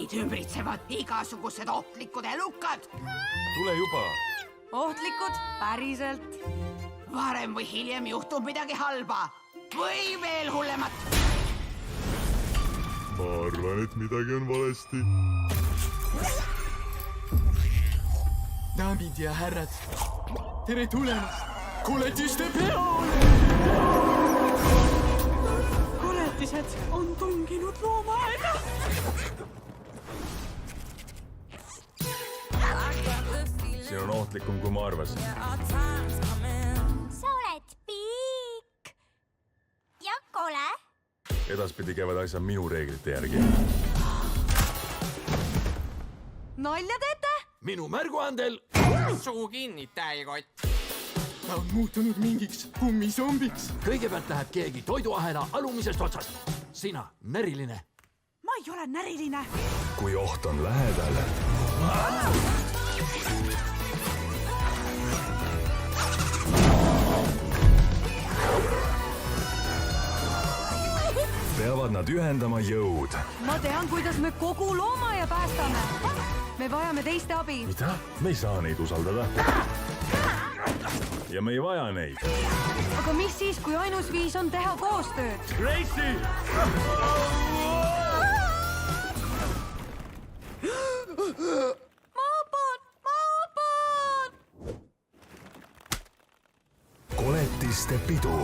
Meid ümbritsevad igasugused ohtlikud elukad. Tule juba. Ohtlikud? Päriselt? Varem või hiljem juhtub midagi halba. Või veel hullemat. Ma arvan, et midagi on valesti. Daamid ja härrad, tere tulemast koletiste peole! Koletised on tunginud loomaaeda. See on ohtlikum, kui ma arvasin. Sa oled pikk ja kole. Edaspidi käivad asjad minu reeglite järgi. Nalja teete? Minu märguandel Suu kinni, täikott. Ta on muutunud mingiks kummisombiks. kõigepealt läheb keegi toiduahela alumisest otsast. Sina, näriline. Ma ei ole näriline. Kui oht on lähedal, peavad nad ühendama jõud. Ma tean, kuidas me kogu loomaaia päästame. Me vajame teiste abi. Mida? Me ei saa neid usaldada. Ja me ei vaja neid. Aga mis siis, kui ainus viis on teha koostööd? Gracie! Ma apan! Koletiste pidu.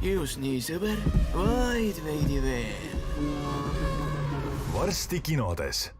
Just nii, sõber, vaid veidi veel. Varsti kinodes.